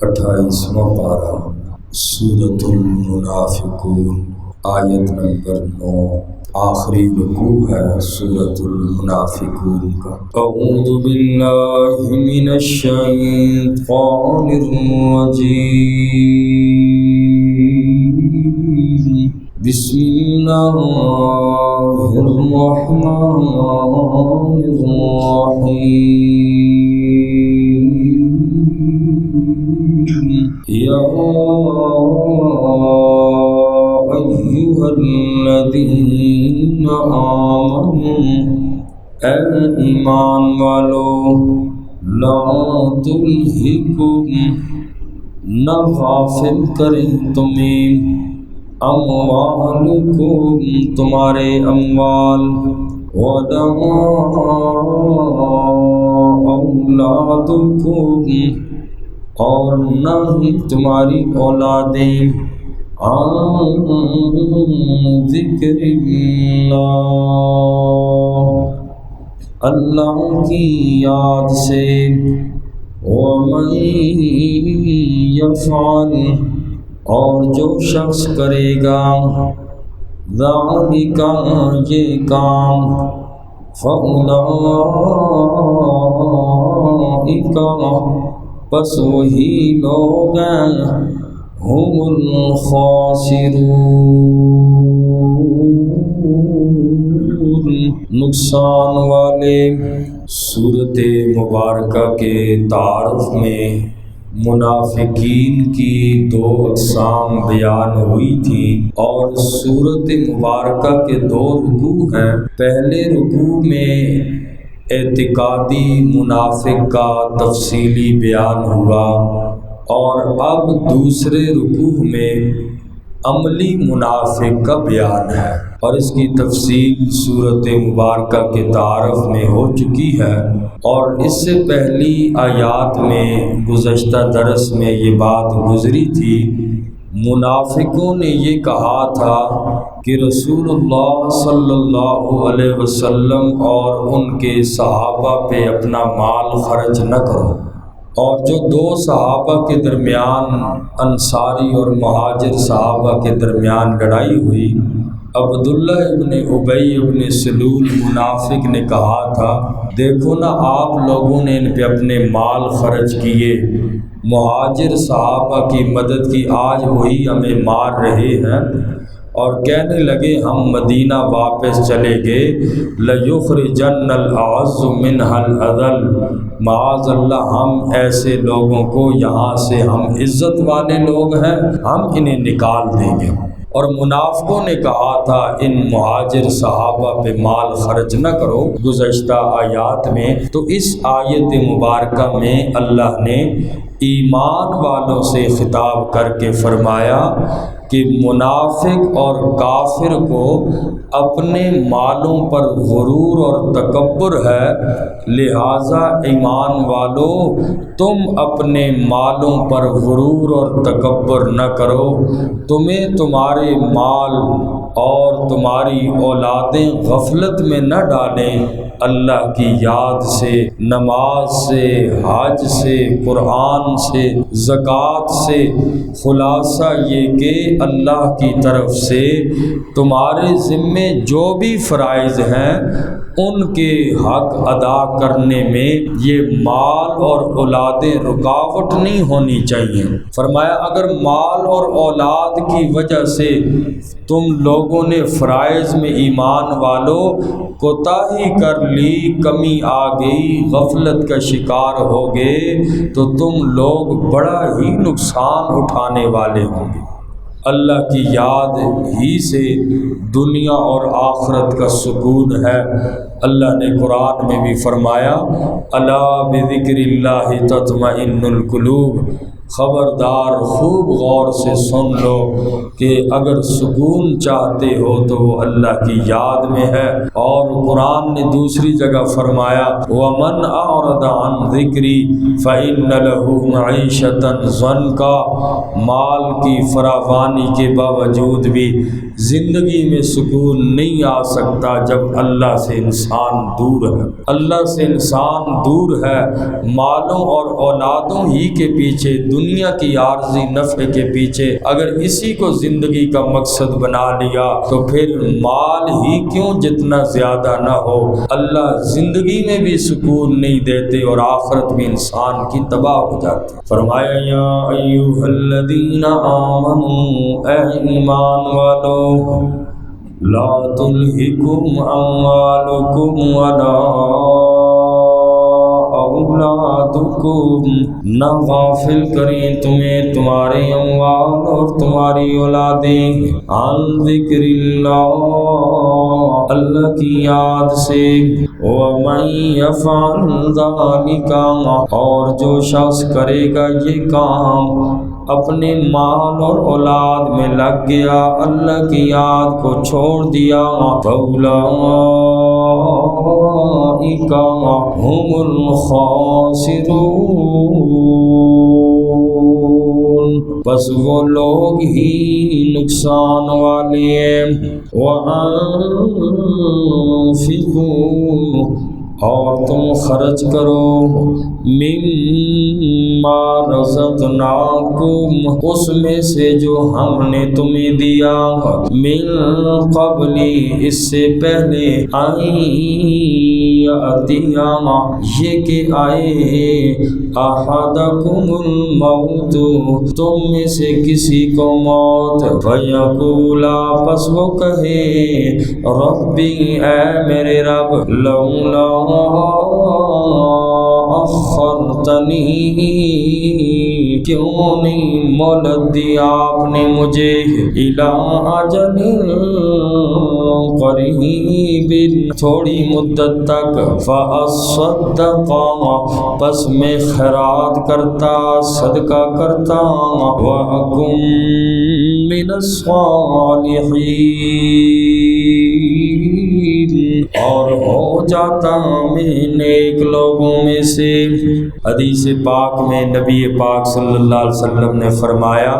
28واں پارہ سورۃ المنافقون، آیت نمبر 9، آخری رکوع ہے سورۃ المنافقون کا۔ اعوذ باللہ من الشیطان الرجیم، بسم اللہ الرحمن الرحیم، یا ایھا الذین آمنوا، اے ایمان والو، لا تلہکم، نہ غافل کریں تمہیں، اموالکم، تمہارے اموال، ولا اولادکم، اور نہ ہی تمہاری اولادیں، عن ذکر اللہ کی یاد سے، ومن یفعل، اور جو شخص کرے گا، ذالک، یہ کام، فاولئک، پس وہی لوگ ہیں، ہم الخاسرون، نقصان والے۔ سورۃ مبارکہ کے تعارف میں منافقین کی دو اقسام بیان ہوئی تھی، اور سورۃ مبارکہ کے دو رکوع ہیں۔ پہلے رکوع میں اعتقادی منافق کا تفصیلی بیان ہوا، اور اب دوسرے رکوع میں عملی منافق کا بیان ہے، اور اس کی تفصیل سورۃ مبارکہ کے تعارف میں ہو چکی ہے۔ اور اس سے پہلی آیات میں گزشتہ درس میں یہ بات گزری تھی، منافقوں نے یہ کہا تھا کہ رسول اللہ صلی اللہ علیہ وسلم اور ان کے صحابہ پہ اپنا مال خرچ نہ کرو۔ اور جو دو صحابہ کے درمیان، انصاری اور مہاجر صحابہ کے درمیان لڑائی ہوئی، عبداللہ ابن ابی ابن سلول منافق نے کہا تھا، دیکھو نا، آپ لوگوں نے ان پہ اپنے مال خرچ کیے، مہاجر صحابہ کی مدد کی، آج وہی ہمیں مار رہے ہیں، اور کہنے لگے ہم مدینہ واپس چلے گئے، لَيُخْرِجَنَّ الْأَعَزُّ مِنْهَا الْأَذَلَّ، معاذ اللہ ہم ایسے لوگوں کو یہاں سے، ہم عزت والے لوگ ہیں، ہم انہیں نکال دیں گے۔ اور منافقوں نے کہا تھا ان مہاجر صحابہ پہ مال خرچ نہ کرو گزشتہ آیات میں۔ تو اس آیت مبارکہ میں اللہ نے ایمان والوں سے خطاب کر کے فرمایا کہ منافق اور کافر کو اپنے مالوں پر غرور اور تکبر ہے، لہٰذا ایمان والو تم اپنے مالوں پر غرور اور تکبر نہ کرو، تمہیں تمہارے مال اور تمہاری اولادیں غفلت میں نہ ڈالیں اللہ کی یاد سے، نماز سے، حج سے، قرآن سے، زکوٰۃ سے۔ خلاصہ یہ کہ اللہ کی طرف سے تمہارے ذمے جو بھی فرائض ہیں ان کے حق ادا کرنے میں یہ مال اور اولادیں رکاوٹ نہیں ہونی چاہیے۔ فرمایا اگر مال اور اولاد کی وجہ سے تم لوگوں نے فرائض میں ایمان والو کوتاہی کر لی، کمی آ گئی، غفلت کا شکار ہو گئے، تو تم لوگ بڑا ہی نقصان اٹھانے والے ہوں گے۔ اللہ کی یاد ہی سے دنیا اور آخرت کا سکون ہے۔ اللہ نے قرآن میں بھی فرمایا، الا بذکر اللہ تطمئن القلوب، خبردار خوب غور سے سن لو کہ اگر سکون چاہتے ہو تو وہ اللہ کی یاد میں ہے۔ اور قرآن نے دوسری جگہ فرمایا وَمَنْ أَعْرَضَ عَنْ ذِكْرِي فَإِنَّ لَهُ مَعِيشَةً ضَنْكًا، مال کی فراوانی کے باوجود بھی زندگی میں سکون نہیں آ سکتا جب اللہ سے انسان دور ہے۔ اللہ سے انسان دور ہے، مالوں اور اولادوں ہی کے پیچھے دنیا کی عارضی نفع کے پیچھے اگر اسی کو زندگی کا مقصد بنا لیا تو پھر مال ہی کیوں جتنا زیادہ نہ ہو اللہ زندگی میں بھی سکون نہیں دیتے اور آخرت میں انسان کی تباہ ہو جاتی۔ فرمایا یا ایھا الذین آمنوا، اے ایمان والو، لا تلہکم اموالکم ولا اولادکم، نہ غافل کریں تمہیں تمہارے اموال اور تمہاری اولادیں عن ذکر اللہ، اللہ کی یاد سے، ومن یفعل ذلک، اور جو شخص کرے گا یہ کام، اپنے مال اور اولاد میں لگ گیا، اللہ کی یاد کو چھوڑ دیا، فَأُولَٰئِكَ هُمُ الْخَاسِرُونَ، پس وہ لوگ ہی نقصان والے ہیں۔ وَأَنفِقُوا، اور تم خرچ کرو، مما رزقناکم، اس میں سے جو ہم نے تمہیں دیا، من قبل، اس سے پہلے، ان یأتی، یہ کہ آئے، احدکم الموت، تم میں سے کسی کو موت، فیقول، پس وہ کہے، ربی، اے میرے رب، لولا اخرتنی، کیوں نہیں مہلت دی آپ نے مجھے، الی اجل قریب، تھوڑی مدت تک، فاصدق، پس میں خیرات کرتا، صدقہ کرتا، واکن من الصالحین، اور ہو جاتا میں نیک لوگوں میں سے۔ حدیث پاک میں نبی پاک صلی اللہ علیہ وسلم نے فرمایا،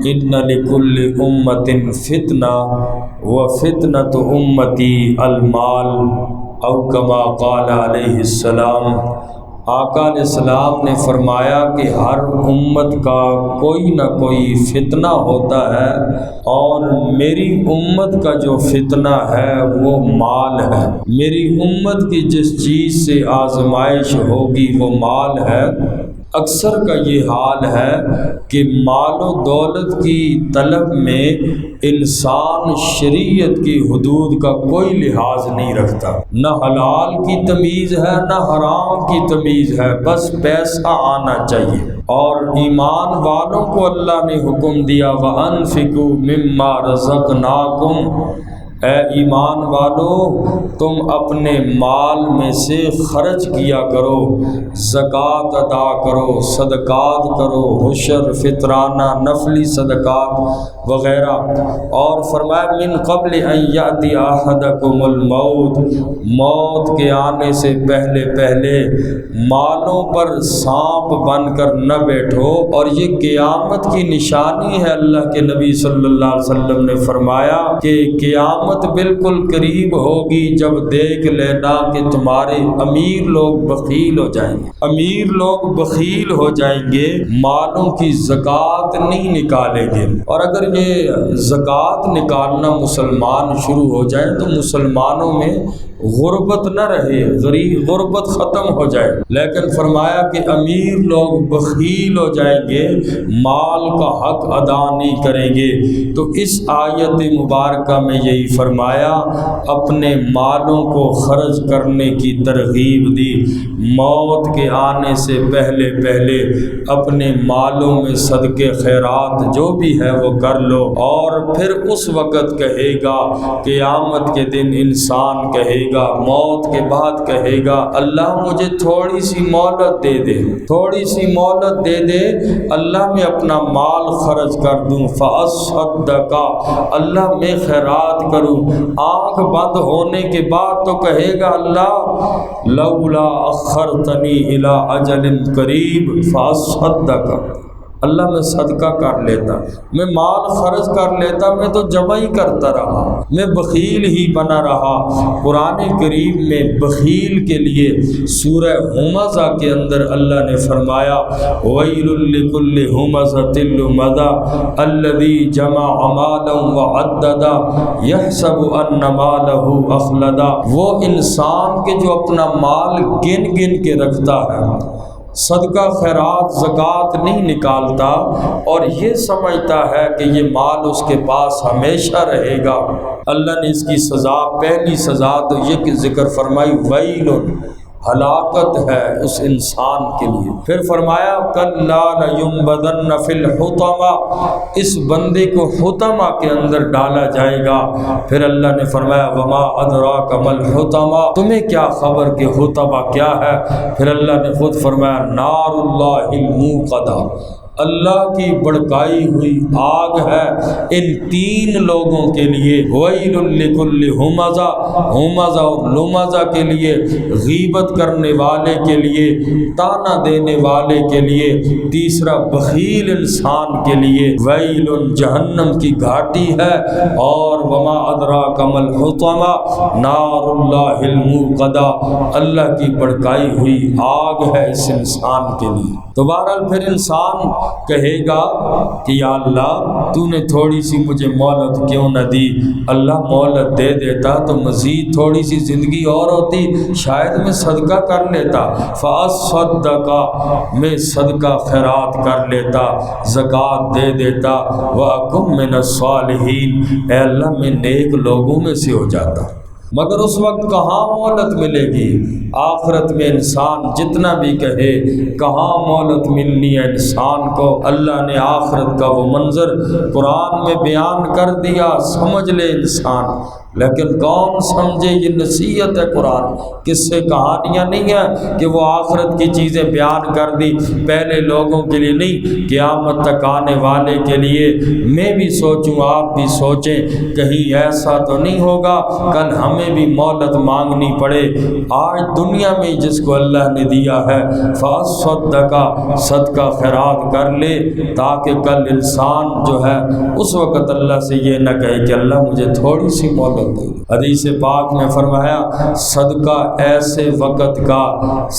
ان لکل امت فتنہ وفتنۃ امتی المال، او کما قال علیہ السلام، آقا علیہ السلام نے فرمایا کہ ہر امت کا کوئی نہ کوئی فتنہ ہوتا ہے، اور میری امت کا جو فتنہ ہے وہ مال ہے۔ میری امت کی جس چیز سے آزمائش ہوگی وہ مال ہے۔ اکثر کا یہ حال ہے کہ مال و دولت کی طلب میں انسان شریعت کی حدود کا کوئی لحاظ نہیں رکھتا، نہ حلال کی تمیز ہے نہ حرام کی تمیز ہے، بس پیسہ آنا چاہیے۔ اور ایمان والوں کو اللہ نے حکم دیا، وَأَنفِقُوا مِمَّا رَزَقْنَاكُمْ، اے ایمان والو، تم اپنے مال میں سے خرچ کیا کرو، زکوٰۃ ادا کرو، صدقات کرو، عشر، فطرانہ، نفلی صدقات وغیرہ۔ اور فرمایا من قبل ان یأتی احدکم الموت، موت کے آنے سے پہلے پہلے مالوں پر سانپ بن کر نہ بیٹھو، اور یہ قیامت کی نشانی ہے۔ اللہ کے نبی صلی اللہ علیہ وسلم نے فرمایا کہ قیامت بالکل قریب ہوگی جب دیکھ لینا کہ تمہارے امیر لوگ بخیل ہو جائیں گے، امیر لوگ بخیل ہو جائیں گے، مالوں کی زکوٰۃ نہیں نکالیں گے۔ اور اگر یہ زکوٰۃ نکالنا مسلمان شروع ہو جائے تو مسلمانوں میں غربت نہ رہے، غربت ختم ہو جائے، لیکن فرمایا کہ امیر لوگ بخیل ہو جائیں گے، مال کا حق ادا نہیں کریں گے۔ تو اس آیت مبارکہ میں یہی فرمایا، اپنے مالوں کو خرچ کرنے کی ترغیب دی، موت کے آنے سے پہلے پہلے اپنے مالوں میں صدقے خیرات جو بھی ہے وہ کر لو، اور پھر اس وقت کہے گا، قیامت کے دن انسان کہے گا، موت کے بعد کہے گا، اللہ مجھے تھوڑی سی مہلت دے دے، تھوڑی سی مہلت دے دے، اللہ میں اپنا مال خرچ کر دوں، فاصدق، اللہ میں خیرات کروں۔ آنکھ بند ہونے کے بعد تو کہے گا، اللہ لولا اخرتنی الی اجل قریب فاصدق، اللہ میں صدقہ کر لیتا، میں مال خرچ کر لیتا، میں تو جمع ہی کرتا رہا، میں بخیل ہی بنا رہا۔ قرآن کریم میں بخیل کے لیے سورہ ہمزہ کے اندر اللہ نے فرمایا وَيْلٌ لِكُلِّ هُمَزَةٍ لُمَزَةٍ الَّذِي جَمَعَ مَالًا وَعَدَّدَهُ يَحْسَبُ أَنَّ مَالَهُ أَخْلَدَهُ، وہ انسان کے جو اپنا مال گن گن کے رکھتا ہے، صدقہ خیرات زکوٰۃ نہیں نکالتا اور یہ سمجھتا ہے کہ یہ مال اس کے پاس ہمیشہ رہے گا، اللہ نے اس کی سزا، پہلی سزا تو یہ کہ ذکر فرمائی ویل، ہلاکت ہے اس انسان کے لیے۔ پھر فرمایا کلا لینبذن فی الحطمہ، اس بندے کو حطمہ کے اندر ڈالا جائے گا۔ پھر اللہ نے فرمایا وما ادراک ما الحطمہ، تمہیں کیا خبر کہ حطمہ کیا ہے؟ پھر اللہ نے خود فرمایا نار اللہ الموقدہ، اللہ کی بھڑکائی ہوئی آگ ہے ان تین لوگوں کے لیے، ویل لکل ہمزہ، ہمزہ اور لمزہ کے لیے، غیبت کرنے والے کے لیے، تانا دینے والے کے لیے، تیسرا بخیل انسان کے لیے ویل جہنم کی گھاٹی ہے، اور وما ادراک ما الحطمہ نار اللہ الموقدہ، اللہ کی بھڑکائی ہوئی آگ ہے اس انسان کے لیے۔ تو بہرحال پھر انسان کہے گا کہ یا اللہ تو نے تھوڑی سی مجھے مہلت کیوں نہ دی؟ اللہ مہلت دے دیتا تو مزید تھوڑی سی زندگی اور ہوتی، شاید میں صدقہ کر لیتا، فاصدق، میں صدقہ خیرات کر لیتا، زکوٰۃ دے دیتا، واکن من الصالحین، اے اللہ میں نیک لوگوں میں سے ہو جاتا۔ مگر اس وقت کہاں مہلت ملے گی؟ آخرت میں انسان جتنا بھی کہے کہاں مہلت ملنی ہے انسان کو۔ اللہ نے آخرت کا وہ منظر قرآن میں بیان کر دیا، سمجھ لے انسان، لیکن کون سمجھے؟ یہ نصیحت ہے قرآن، کس سے کہانیاں نہیں ہیں کہ وہ آخرت کی چیزیں بیان کر دی پہلے لوگوں کے لیے نہیں، قیامت تک آنے والے کے لیے۔ میں بھی سوچوں، آپ بھی سوچیں، کہیں ایسا تو نہیں ہوگا کل ہمیں بھی مہلت مانگنی پڑے۔ آج دنیا میں جس کو اللہ نے دیا ہے فاصدق، صدقہ خیرات کر لے، تاکہ کل انسان جو ہے اس وقت اللہ سے یہ نہ کہے کہ اللہ مجھے تھوڑی سی مہلت۔ حدیث پاک میں فرمایا صدقہ ایسے وقت کا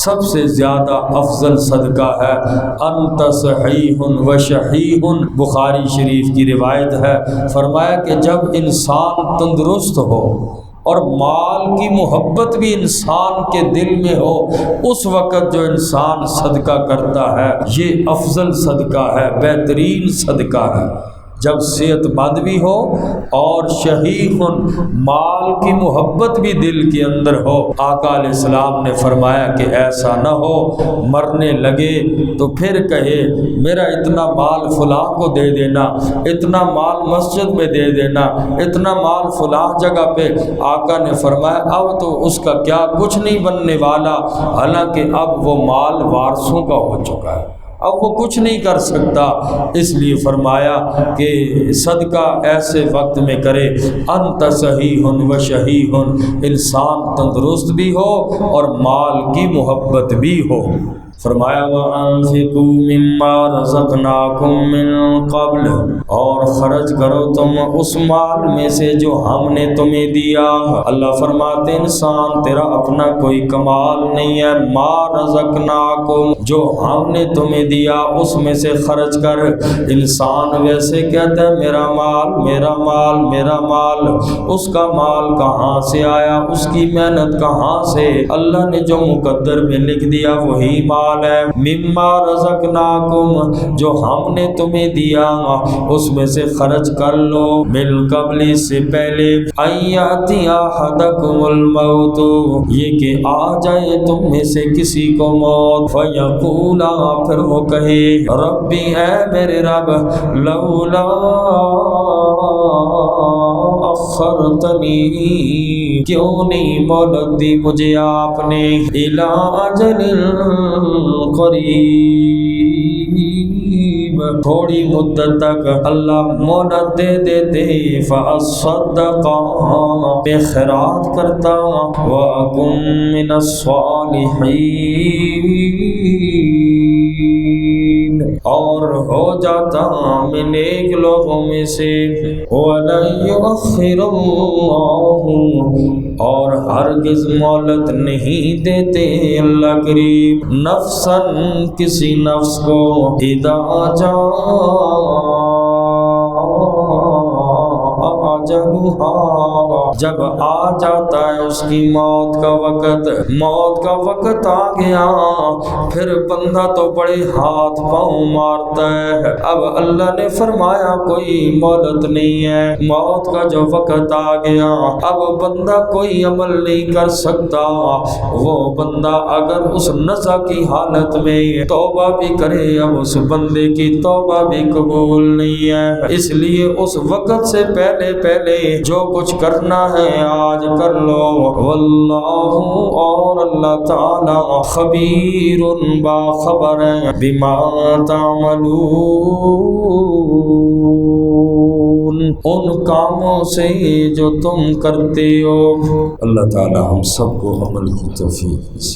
سب سے زیادہ افضل صدقہ ہے، انت صحیح و شحیح، بخاری شریف کی روایت ہے، فرمایا کہ جب انسان تندرست ہو اور مال کی محبت بھی انسان کے دل میں ہو، اس وقت جو انسان صدقہ کرتا ہے یہ افضل صدقہ ہے، بہترین صدقہ ہے۔ جب صحت مند بھی ہو اور شحیح مال کی محبت بھی دل کے اندر ہو۔ آقا علیہ السلام نے فرمایا کہ ایسا نہ ہو مرنے لگے تو پھر کہے میرا اتنا مال فلاں کو دے دینا، اتنا مال مسجد میں دے دینا، اتنا مال فلاں جگہ پہ۔ آقا نے فرمایا اب تو اس کا کیا کچھ نہیں بننے والا، حالانکہ اب وہ مال وارثوں کا ہو چکا ہے، اب وہ کچھ نہیں کر سکتا۔ اس لیے فرمایا کہ صدقہ ایسے وقت میں کرے انت صحیح و شحیح، انسان تندرست بھی ہو اور مال کی محبت بھی ہو۔ فرمایا وَأَنفِقُوا مِمَّا رَزَقْنَاكُم مِّن قَبْلُ، اور خرچ کرو تم اس مال میں سے جو ہم نے تمہیں دیا۔ اللہ فرماتے انسان تیرا اپنا کوئی کمال نہیں ہے، ما رزقناکم، جو ہم نے تمہیں دیا اس میں سے خرچ کر۔ انسان ویسے کہتا ہے میرا مال میرا مال میرا مال، اس کا مال کہاں سے آیا، اس کی محنت کہاں سے؟ اللہ نے جو مقدر میں لکھ دیا وہی مال ہے۔ مما رزقناکم، جو ہم نے تمہیں دیا اس میں سے خرچ کر لو، من قبل، سے پہلے، ان یاتی احدکم الموت، یہ کہ آ جائے تم میں سے کسی کو موت، فیقول، پھر وہ کہے ربی، اے میرے رب، لولا اخرتنی، کیوں نہیں مہلت دی مجھے آپ نے، الی اجل قریب، تھوڑی مدت تک اللہ مہلت دے دیتے، فاصدق، میں خیرات کرتا، واکن من الصالحین، اور ہو جاتا میں نیک لوگوں میں سے وَلَن يُؤَخِّرَ اللَّهُ اور ہرگز مہلت نہیں دیتے اللہ کریم نفساً کسی نفس کو اذا جاء جب آ جاتا ہے اس کی موت کا وقت آ گیا پھر بندہ تو بڑے ہاتھ پاؤں مارتا ہے اب اللہ نے فرمایا کوئی مہلت نہیں ہے موت کا جو وقت آ گیا اب بندہ کوئی عمل نہیں کر سکتا وہ بندہ اگر اس نزع کی حالت میں توبہ بھی کرے اب اس بندے کی توبہ بھی قبول نہیں ہے اس لیے اس وقت سے پہلے جو کچھ کرنا ہے آج کر لو واللہ اور اللہ تعالی خبیر باخبر ہے بما تعملون ان کاموں سے جو تم کرتے ہو اللہ تعالی ہم سب کو عمل کی توفیق